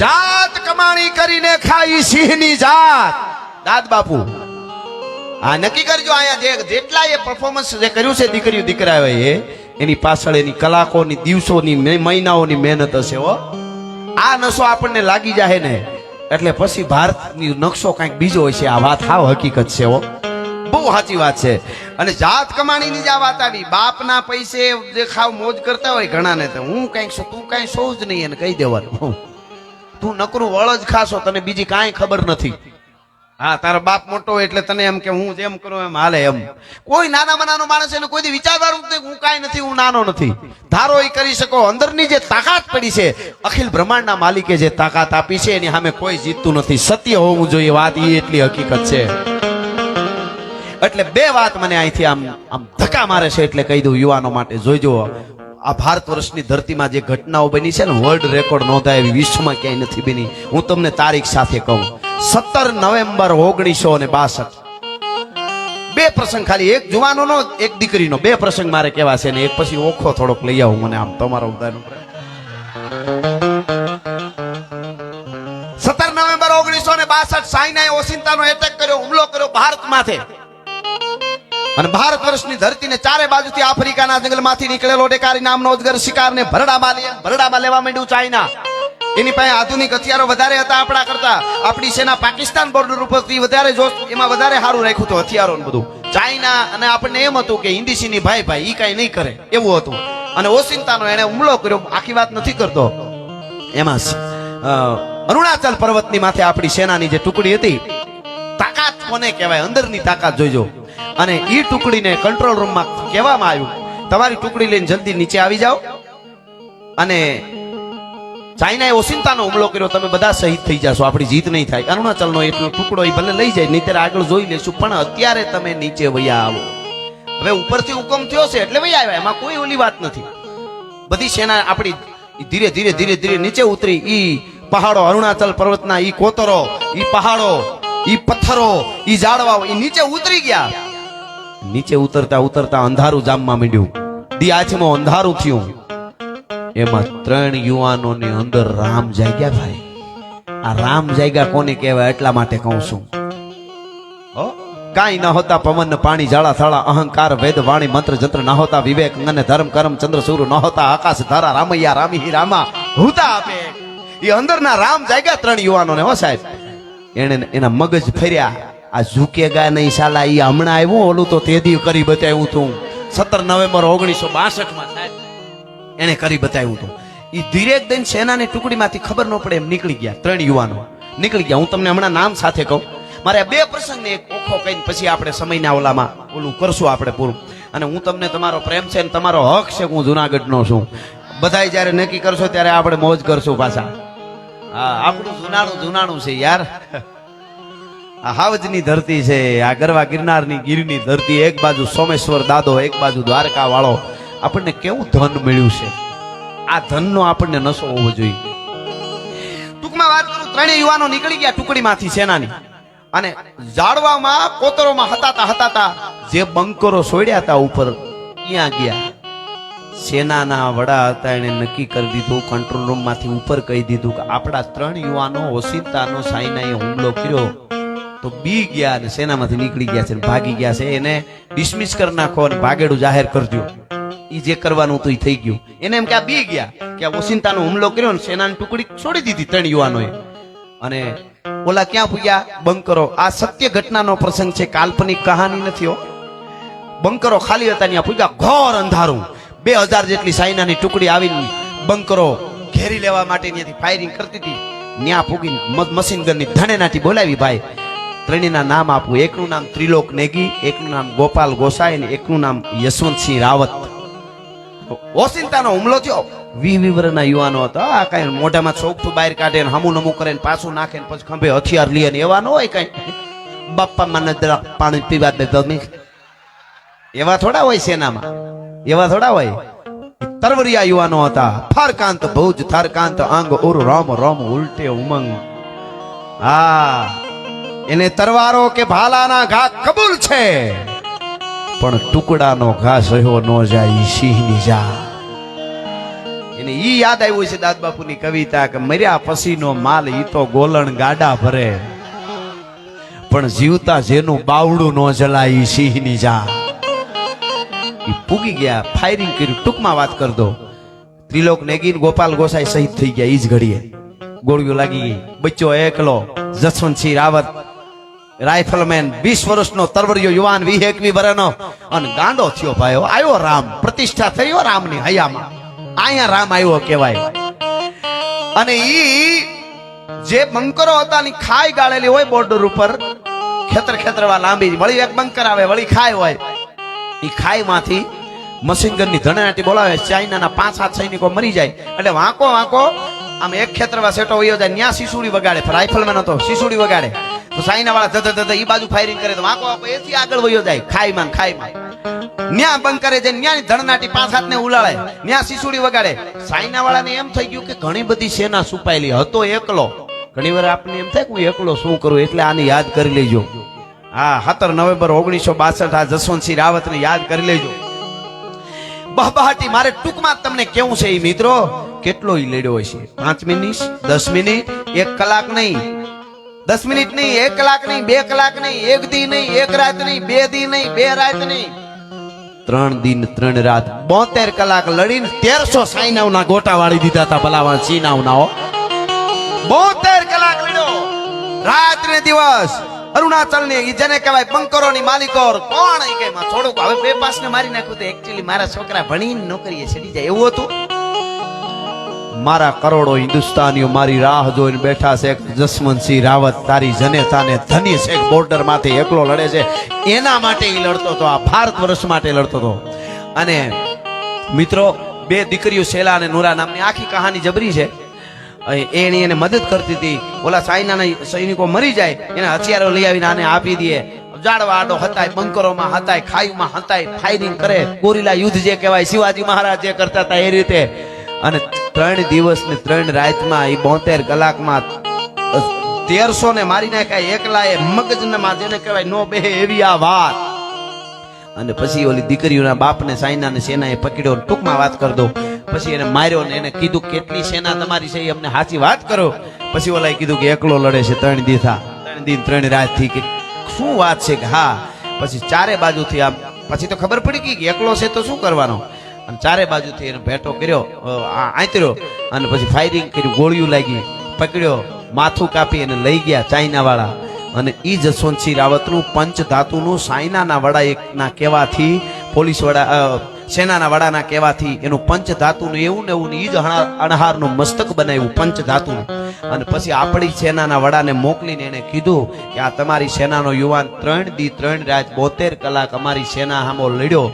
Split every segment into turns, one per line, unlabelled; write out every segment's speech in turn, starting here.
જાત કમાણી કરીને ખાઈ સિંહની જાત. દાદ બાપુ આ નક્કી કરજો, અહીંયા જેટલા એ પરફોર્મન્સ જે કર્યું છે દીકરીઓ દીકરાઓએ, એની પાછળ એની કલાકોની દિવસોની મહિનાઓની મહેનત હશે હો. આ નશો આપણને લાગી જાય ને એટલે પછી ભારતની નકશો કંઈક બીજો હોય છે. આ વાત હાવ હકીકત છે હો, બહુ સાચી વાત છે. અને જાત કમાણીની જ આ વાત આવી. બાપના પૈસે જે ખાવ મોજ કરતા હોય ઘણા ને, તો હું કઈક તું કઈ સૌ જ નહીં એને કહી દેવાનું, તું નકરું વળ જ ખાશો, તને બીજી કાંઈ ખબર નથી. હા, તારો બાપ મોટો હોય એટલે તને એમ કે હું જેમ કરું એમ હાલે એમ. કોઈ નાનામાં નાનો માણસ એને કોઈ વિચારવાનું નથી હું કાંઈ નથી, હું નાનો નથી. ધારો એ કરી શકો. અંદરની જે તાકાત પડી છે, અખિલ બ્રહ્માંડના માલિકે જે તાકાત આપી છે એની સામે કોઈ જીતતું નથી. સત્ય હોવું જોઈએ, વાત એ એટલી હકીકત છે. એટલે બે વાત મને અહીંથી આમ ધક્કા મારે છે એટલે કહી દઉં યુવાનો માટે. જોઈજો, આ ભારત વર્ષની ધરતીમાં જે ઘટનાઓ બની છે ને, વર્લ્ડ રેકોર્ડ નોંધાય એવી વિશ્વમાં ક્યાંય નથી બની. હું તમને તારીખ સાથે કહું, 17 નવેમ્બર 1962. બે પ્રસંગ ખાલી, એક જુવાનોનો એક દીકરીનો, બે પ્રસંગ મારે કેવા છે ને એક પછી ઓખો થોડોક લઈ આવું મને આમ તમારો ઉદાહરણ. 17 નવેમ્બર 1962 સાયનાએ ઓસિંતાનો એટેક કર્યો, હુમલો કર્યો ભારત માથે. અને ભારત વર્ષની ધરતીને ચારે બાજુથી આફ્રિકાના જંગલમાંથી નીકળેલો ડેકારી નામનો અજગર શિકારને ભરડામાં લેવા માંડ્યું ચાઇના. એની પાસે આધુનિક હથિયારો વધારે હતા આપણા કરતા. આપણી સેના પાકિસ્તાન બોર્ડર ઉપરથી વધારે જોશ, એમાં વધારે સારું રાખ્યું હતું હથિયારો ને બધું. ચાઇના અને આપણને એમ હતું કે હિન્દીસીની ભાઈ ઈ કઈ નહીં કરે એવું હતું. અને ઓસિંતાનો એને હુમલો કર્યો. આખી વાત નથી કરતો. એમાં અરુણાચલ પર્વતની માથે આપણી સેનાની જે ટુકડી હતી, તાકાત કોને કહેવાય, અંદરની તાકાત જોઈજો. અને ઈ ટુકડીને કંટ્રોલ રૂમમાં કહેવામાં આવ્યું, તમારી ટુકડી લઈને જલ્દી નીચે આવી જાઓ. અને ચાઇનાએ ઓસિંતાનો હુમલો કર્યો, તમે બધા શહીદ થઈ જશો, આપણી જીત નહીં થાય. અરુણાચલનો એટલો ટુકડો એ ભલે લઈ જાય, નહીં આગળ જોઈ લેશું, પણ અત્યારે તમે નીચે વયા આવો. હવે ઉપરથી હુકમ થયો છે એટલે વયા આવ્યા, એમાં કોઈ ઓલી વાત નથી. બધી સેના આપણી ધીરે ધીરે ધીરે ધીરે નીચે ઉતરી. ઈ પહાડો, અરુણાચલ પર્વતના ઈ કોતરો, ઈ પહાડો, ઈ પથ્થરો, ઈ ઝાડવાઓ, ઈ નીચે ઉતરી ગયા. નીચે ઉતરતા ઉતરતા અંધારું જામમાં માંડ્યું. દી આંખમાં અંધારું થયું. એમાં 3 યુવાનોની અંદર રામ જાગ્યા. ભાઈ, આ રામ જાગ્યા કોને કહેવાય એટલા માટે કહું છું. કાંઈ ન હોતા પવન પાણી જાળા થાળા, અહંકાર વેદ વાણી મંત્ર જંત્ર ન હોતા, વિવેક અને ધર્મ કર્મ ચંદ્ર સૂર્ય ન હોતા, આકાશ ધારા રામૈયા રામી રામા હુતા આપે. એ અંદરના રામ જાગ્યા 3 યુવાનોને. હો સાહેબ, એને એના મગજ ફર્યા. આ ઝૂકેગા નહીં સાલા, ઈ હમણાં આવ્યું, ઓલું તો તેદી કરી બતાવ્યું તું 17 નવેમ્બર 1962 સાહેબ એને કરી બતાવ્યું હતું. ઈ ધીરે દઈને સેનાની ટુકડીમાંથી ખબર ન પડે એમ નીકળી ગયા. 3 યુવાનો નીકળી ગયા. હું તમને હમણાં નામ સાથે કહું. મારે 2 પ્રસંગને એક ઓખો કહીને પછી આપણે સમયના ઓલામાં ઓલું કરશું આપણે પૂરું. અને હું તમને તમારો પ્રેમ છે ને તમારો હક છે, હું જુનાગઢનો છું. બધાય જ્યારે નક્કી કરશો ત્યારે આપણે મોજ કરશું પાછા. હા, આપણું જુનાણું છે યાર. આ હાવજની ધરતી છે, આ ગરવા ગિરનારની ગીરની ધરતી. એક બાજુ સોમેશ્વર દાદો, એક બાજુ દ્વારકા વાળો. આપણને કેવું ધન મળ્યું છે, આ ધનનો આપણને નશો હોવો જોઈએ. ટૂંકમાં વાત કરું, 3 યુવાનો નીકળી ગયા ટુકડીમાંથી સેનાની. અને ઝાડવામાં કોતરોમાં હતાતા જે બંકરો છોડ્યા હતા ઉપર ત્યાં ગયા. સેનાના વડા હતા, એને નક્કી કરી દીધું, કંટ્રોલ રૂમ માંથી ઉપર કહી દીધું કે આપણા 3 યુવાનો ઓસિંતાનો સાયનાએ હુમલો કર્યો તો બી ગયા અને સેનામાંથી નીકળી ગયા છે, ભાગી ગયા છે. એને ડિસમિસ કરી નાખો અને ભાગેડું જાહેર કરજો. ઈ જે કરવાનું હતું એ થઈ ગયું. એને એમ કે આ બી ગયા, કે આ ઓસિંતાનો હુમલો કર્યો ને સેનાની ટુકડી છોડી દીધી 3 યુવાનોએ. અને ઓલા ક્યાં પૂગ્યા? બંકરો. આ સત્ય ઘટનાનો પ્રસંગ છે, કાલ્પનિક કહાની નથી હો. બંકરો ખાલી હતા, ત્યાં પૂગ્યા. ઘોર અંધારું. 2000 જેટલી સાયનાની ટુકડી આવીને બંકરો ઘેરી લેવા માટે ત્યાંથી ફાયરિંગ કરતી હતી. ત્યાં પૂગીને મશીન ગનની ધણેનાથી બોલાવી. ભાઈ, 3ના નામ આપું. એકનું નામ ત્રિલોક નેગી, એકનું નામ ગોપાલ ગોસાઈ અને એકનું નામ યશવંતસિંહ રાવત. ઓસિંતાનો હુમલો થયો. 20 વર્ષના યુવાનો હતા. આ કઈ મોઢામાં ચોકઠું બહાર કાઢે ને હમું નમું કરે ને પાછું નાખે ને પછી ખંભે હથિયાર લે ને એવા ન હોય. કઈ બાપા મને પાણી પીવા દે તમે, એવા થોડા હોય સેનામાં, એવા થોડા હોય. તરવરિયા યુવાનો હતા. ફારકાંત ભુજ થારકાંત અંગ ઉર રામ રામ ઉલટે ઉમંગ. હા, એને તરવારો કે ભાલાના ઘા કબૂલ છે, પણ ટુકડાનો ઘા સહ્યો ન જાય સિંહની જા. એને ઈ યાદ આવ્યું છે દાદ બાપુની કવિતા કે મર્યા પછીનો માલ ઈ તો ગોલણ ગાડા ભરે, પણ જીવતા જેનું બાવડું ન જલાય ઈ સિંહની જા. ઈ પૂગી ગયા, ફાયરિંગ કર્યું. ટૂંકમાં વાત કર દો, ત્રિલોક નેગીન ગોપાલ ગોસાઈ શહીદ થઈ ગયા. ઈ જ ઘડીએ ગોળીઓ લાગી ગઈ. બચ્ચો એકલો, જસવંતસિંહ રાવત રાઇફલમેન, 20 વર્ષનો તરવરિયો યુવાન, 21 વર્ષનો, અને ગાંડો થયો ભાઈઓ. આવ્યો રામ, પ્રતિષ્ઠા થયો રામની હયામાં. અહીંયા રામ આવ્યો કહેવાય. અને ઈ જે બંકરો હતા ની ખાઈ ગાળેલી હોય બોર્ડર ઉપર, ખેતરવા લાંબી, વળી એક બંકર આવે, વળી ખાઈ હોય. ઈ ખાઈ માંથી મશીન ગન ની ધણાટી બોલાવે. ચાઇનાના 5-7 સૈનિકો મરી જાય એટલે વાંકો આમ એક ખેતરવા સેટો વયો જાય, ન્યા શીસુડી વગાડે. રાઇફલમેન હતો, શીસુડી વગાડે તો સાઈના વાળા ધધ ઈ બાજુ ફાયરિંગ કરે તો વાંકો એથી આગળ વયો જાય ખાઈમાં. ન્યા બંકરે જઈને ન્યાની ધણનાટી 5-7 ને ઉલાળે, ન્યા શીસુડી વગાડે. સાઈના વાળાને એમ થઈ ગયું કે ઘણી બધી સેના છુપાયેલી, હતો એકલો. ઘણી વાર આપણને એમ થાય કે હું એકલો શું કરું, એટલે આને યાદ કરી લેજો. હા, 17 નવેમ્બર 1962 આ જસવંતસિંહ રાવતને યાદ કરી લેજો. બહબહાટી મારે ટૂંકમાં તમને કેવું છે ઈ મિત્રો, કેટલો ઈ લડ્યો હોય છે. 5 મિનિટ, 10 મિનિટ, 1 કલાક નહીં, 10 મિનિટ નહીં, 1 કલાક નહીં, 2 કલાક નહીં, 1 દી નહીં, 1 રાત નહીં, 2 દી નહીં, 2 રાત નહીં, 3 દિન 3 રાત 72 કલાક લડીને 1300 સાઈનાવના ગોટા વાળી દીધા હતા. ભલાવા સીનાવના 72 કલાક લડ્યો, રાત ને દિવસ. અરુણાચલ ની જેને કહેવાય બંકરોની માલિકો કોણ કે થોડુંક હવે બેપાસ ને મારી નાખ્યું તો એકચ્યુઅલી મારા છોકરા ભણીને નોકરીએ ચડી જાય એવું હતું. મારા કરોડો હિન્દુસ્તાનીઓ મારી રાહ જોઈને બેઠા છે. જસવંતસિંહ રાવત તારી જનેતાને ધની શેખ બોર્ડર માંથી એકલો લડે છે, એના માટે એ લડતો હતો, આ ભારત વર્ષ માટે લડતો હતો. અને મિત્રો 2 દીકરીઓ શેલા અને નુરા નામની આખી કહાની જબરી છે. એની એને મદદ કરતી હતી. ઓલા ચાઇનાના સૈનિકો મરી જાય એને હથિયારો લઈ આવીને આને આપી દે. જાડવા આડો હતાય, બંકરોમાં હતાય, ખાઈમાં હતાય, ફાયરિંગ કરે. ગોરીલા યુદ્ધ જે કહેવાય, શિવાજી મહારાજ જે કરતા હતા એ રીતે. અને 3 દિવસ ને 3 રાતમાં એ 72 કલાકમાં 1300 ને મારી નાખ્યા એકલાએ. મગજમાં જેને કહેવાય નો બેહે એવી આ વાત. અને પછી ઓલી દીકરીઓના બાપને સાઈનાને સેનાએ પકડ્યો. ટૂંકમાં વાત કરી દો, પછી એને માર્યો ને એને કીધું કેટલી સેના તમારી છે અમને સાચી વાત કરો. પછી ઓલાએ કીધું કે એકલો લડે છે 3 દિન 3 રાત થી. કે શું વાત છે કે હા. પછી ચારે બાજુથી આમ પછી તો ખબર પડી ગઈ કે એકલો છે તો શું કરવાનો. અને ચારે બાજુથી એને ભેટો કર્યો, આંતર્યો અને પછી ફાયરિંગ કર્યું. ગોળીઓ લાગી, પકડ્યો, માથું કાપી એને લઈ ગયા ચાઇના વાળા. અને ઈ જસવંતસિંહ રાવતનું પંચધાતુનું સાયનાના વડા એકના કહેવાથી, પોલીસ વડા સેનાના વડાના કહેવાથી એનું પંચધાતુનું એવું ને એવું ઈ જ અણહારનું મસ્તક બનાવ્યું પંચધાતુનું. અને પછી આપણી સેનાના વડાને મોકલીને એને કીધું કે આ તમારી સેનાનો યુવાન 3 દી 3 રાત 72 કલાક અમારી સેના સામો લડ્યો,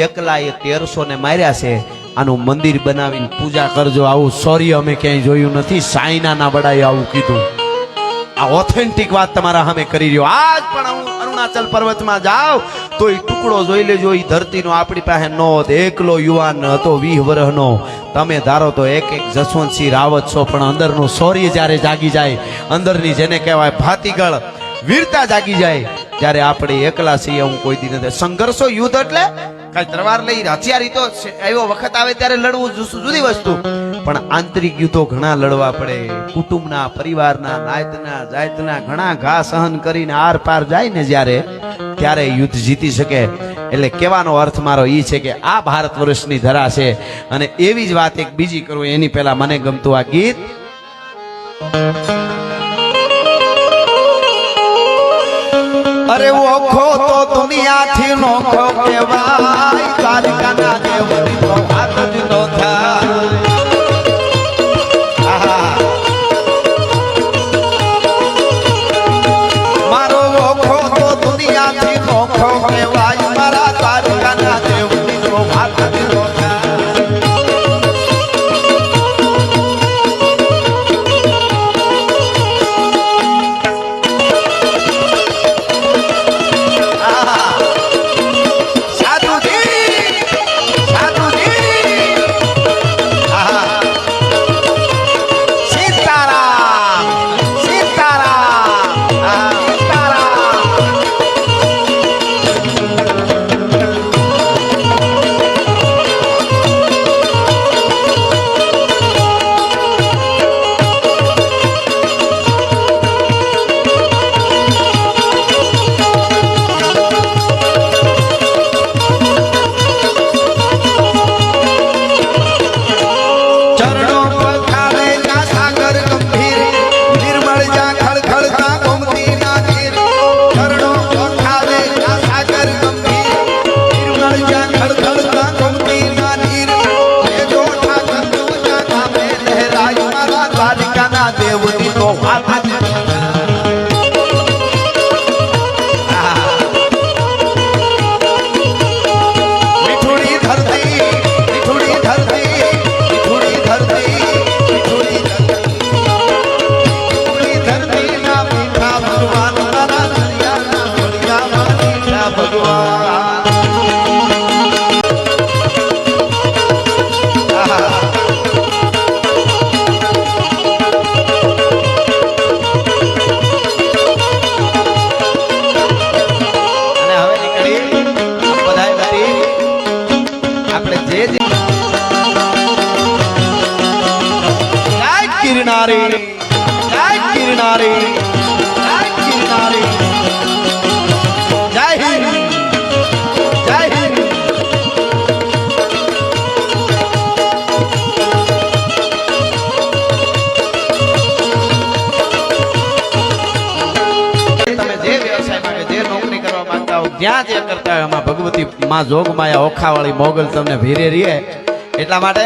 એકલાએ 1300 ને માર્યા છે. આનું મંદિર બનાવીને પૂજા કરજો. આવું સોરી અમે ક્યાંય જોયું નથી. સાયનાના વડાએ આવું કીધું. આ ઓથેન્ટિક વાત તમારા સામે કરી રહ્યો. આજ પણ હું અરુણાચલ પર્વતમાં જાઉં તો એ ટુકડો જોઈ લેજો. એ ધરતીનો આપણી પાસે નો હતો, એકલો યુવાન હતો 20 વર્ષનો. તમે ધારો તો એક જસવંતસિંહ રાવત છો, પણ અંદરનું શૌર્ય જ્યારે જાગી જાય, અંદરની જેને કહેવાય ભાતીગળ વીરતા જાગી જાય, ત્યારે આપણે એકલા છીએ હું કોઈ દી નથી. સંઘર્ષો યુદ્ધ એટલે કાંઈ તલવાર લઈ હથિયાર તો એવો વખત આવે ત્યારે લડવું જુદી વસ્તુ, પણ આંતરિક યુદ્ધો ઘણા લડવા પડે. કુટુંબના, પરિવારના, નાયતના, જાયતના ઘણા ઘા સહન કરીને આર પાર જાય ને જ્યારે, ત્યારે યુદ્ધ જીતી શકે. એટલે કહેવાનો અર્થ મારો ઈ છે કે આ ભારત વર્ષની ધરા છે. અને એવી જ વાત એક બીજી કરું એની પહેલા મને ગમતું આ ગીત. અરે ઓખો તો દુનિયાથી નોખો કહેવાય, દ્વારકાના દેવની તો વાત જ ન થાય. મારો ઓખો તો દુનિયાથી નોખો કહેવાય, મારા દ્વારકાના દેવની તો વાત જ ન થાય. જ્યાં ખડખડતા ગોમતીના નીર એ જોઠા ચંદ્રુના નામે લહેરાય મારા દ્વારિકાના દેવની તો વાત છે. મીઠુડી ધરતી મીઠુડી ધરતી મીઠુડી ધરતી મીઠુડી ધરતી ના મીઠા ભગવાન મારા દરિયાના દરિયામાં મીઠા ભગવાન. અને હવે નીકળી બધાય બધી આપણે જે જય કિરનારી જય કિરનારી જય કિરનારી જય હિન્દ જય હિન્દ. તમે જે વ્યવસાયમાં કે જે નોકરી કરવા માંગતા હો જ્યાં જે કરતા હોય એમાં ભગવતી માં જોગમાયા ઓખાવાળી મોગલ તમને ભીરે રહે એટલા માટે